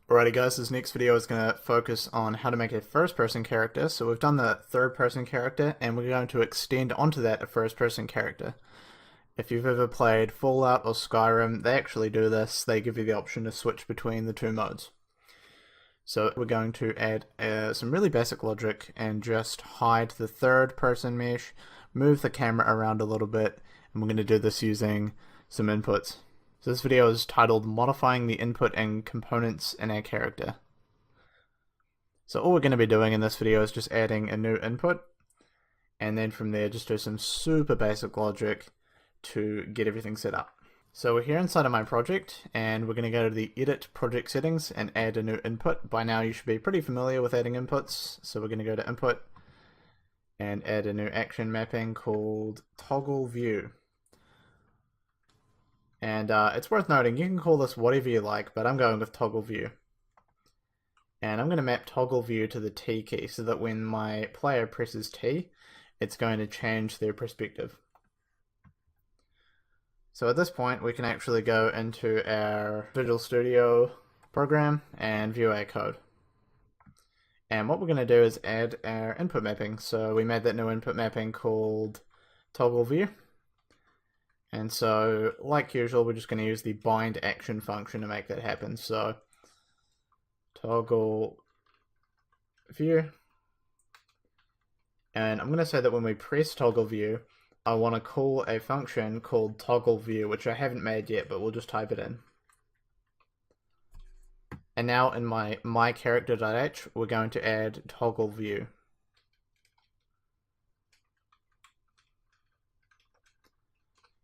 Alrighty guys, this next video is going to focus on how to make a first-person character. So we've done the third-person character, and we're going to extend onto that a first-person character. If you've ever played Fallout or Skyrim, they actually do this. They give you the option to switch between the two modes. So we're going to add some really basic logic and just hide the third-person mesh, move the camera around a little bit, and we're going to do this using some inputs. So this video is titled Modifying the Input and Components in our Character. So all we're going to be doing in this video is just adding a new input, and then from there just do some super basic logic to get everything set up. So we're here inside of my project, and we're going to go to the Edit Project Settings and add a new input. By now you should be pretty familiar with adding inputs, so we're going to go to Input and add a new action mapping called Toggle View. And it's worth noting, you can call this whatever you like, but I'm going with Toggle View. And I'm going to map Toggle View to the T key so that when my player presses T, it's going to change their perspective. So at this point, we can actually go into our Visual Studio program and view our code. And what we're going to do is add our input mapping. So we made that new input mapping called Toggle View. And so, like usual, we're just going to use the bind action function to make that happen. So, toggle view. And I'm going to say that when we press toggle view, I want to call a function called toggle view, which I haven't made yet, but we'll just type it in. And now in my character.h, we're going to add toggle view.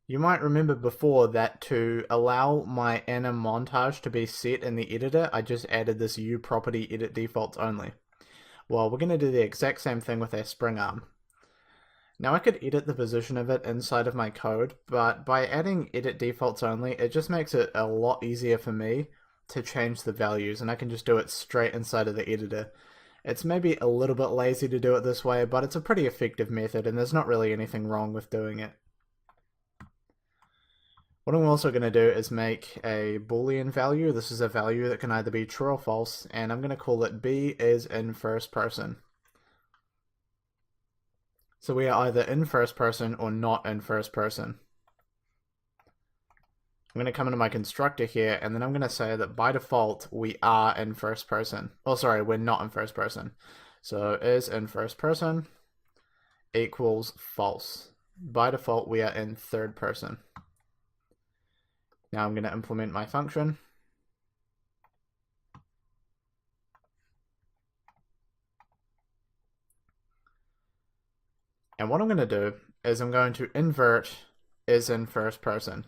You might remember before that to allow my anim montage to be set in the editor, I just added this U property edit defaults only. Well, we're going to do the exact same thing with our spring arm. Now I could edit the position of it inside of my code, but by adding edit defaults only, it just makes it a lot easier for me to change the values, and I can just do it straight inside of the editor. It's maybe a little bit lazy to do it this way, but it's a pretty effective method, and there's not really anything wrong with doing it. What I'm also going to do is make a boolean value. This is a value that can either be true or false, and I'm going to call it B is in first person. So we are either in first person or not in first person. I'm going to come into my constructor here, and then I'm going to say that by default we are in first person. Oh, sorry, we're not in first person. So is in first person equals false. By default we are in third person. Now I'm going to implement my function. And what I'm going to do is I'm going to invert is in first person.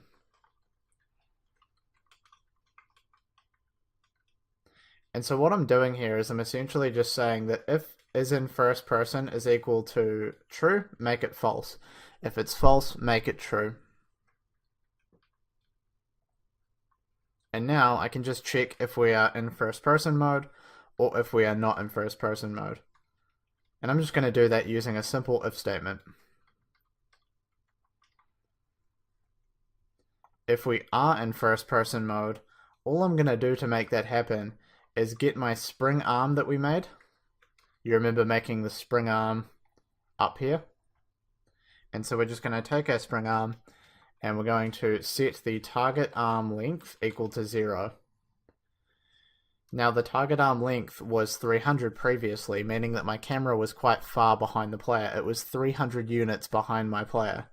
And so what I'm doing here is I'm essentially just saying that if is in first person is equal to true, make it false. If it's false, make it true. And now I can just check if we are in first person mode or if we are not in first person mode. And I'm just going to do that using a simple if statement. If we are in first person mode, all I'm going to do to make that happen is get my spring arm that we made. You remember making the spring arm up here. And so we're just going to take our spring arm and we're going to set the target arm length equal to 0. Now the target arm length was 300 previously, meaning that my camera was quite far behind the player. It was 300 units behind my player.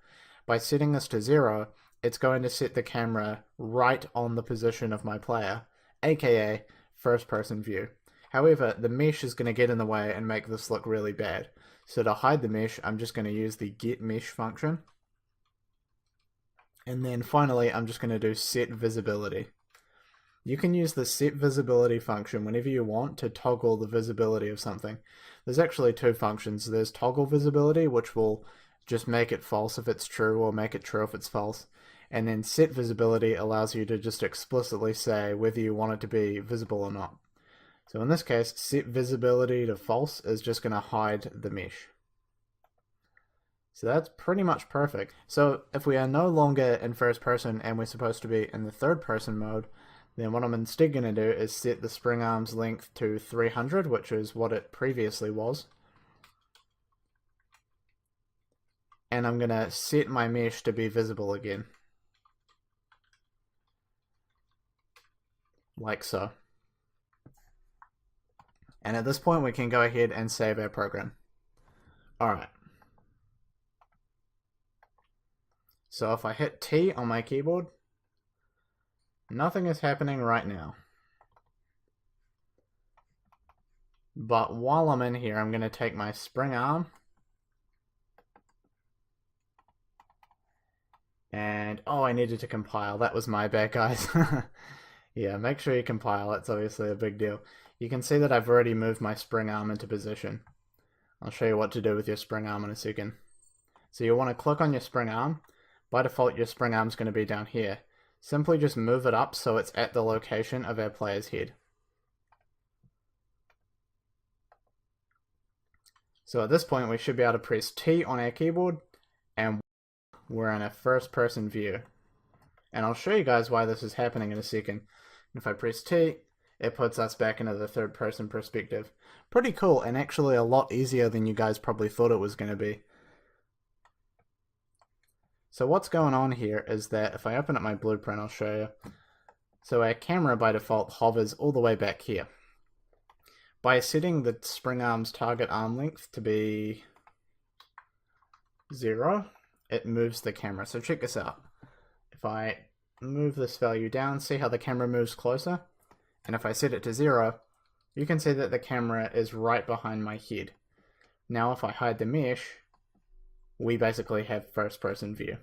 By setting this to 0, it's going to set the camera right on the position of my player, aka first person view. However, the mesh is going to get in the way and make this look really bad. So to hide the mesh, I'm just going to use the getMesh function. And then finally, I'm just going to do set visibility. You can use the set visibility function whenever you want to toggle the visibility of something. There's actually two functions. There's toggle visibility, which will just make it false if it's true or make it true if it's false. And then set visibility allows you to just explicitly say whether you want it to be visible or not. So in this case, set visibility to false is just going to hide the mesh. So that's pretty much perfect. So if we are no longer in first person and we're supposed to be in the third person mode, Then what I'm instead going to do is set the spring arm's length to 300, which is what it previously was. And I'm going to set my mesh to be visible again. Like so. And at this point we can go ahead and save our program. Alright. So if I hit T on my keyboard, nothing is happening right now. But while I'm in here, I'm going to take my spring arm and, oh, I needed to compile. That was my bad, guys. Yeah, make sure you compile. That's obviously a big deal. You can see that I've already moved my spring arm into position. I'll show you what to do with your spring arm in a second. So you'll want to click on your spring arm. By default, your spring arm is going to be down here. Simply just move it up so it's at the location of our player's head. So at this point, we should be able to press T on our keyboard, and we're in a first-person view. And I'll show you guys why this is happening in a second. If I press T, it puts us back into the third-person perspective. Pretty cool, and actually a lot easier than you guys probably thought it was going to be. So what's going on here is that if I open up my blueprint, I'll show you. So our camera by default hovers all the way back here. By setting the spring arm's target arm length to be 0, it moves the camera. So check this out. If I move this value down, see how the camera moves closer? And if I set it to 0, you can see that the camera is right behind my head. Now if I hide the mesh, we basically have first person view.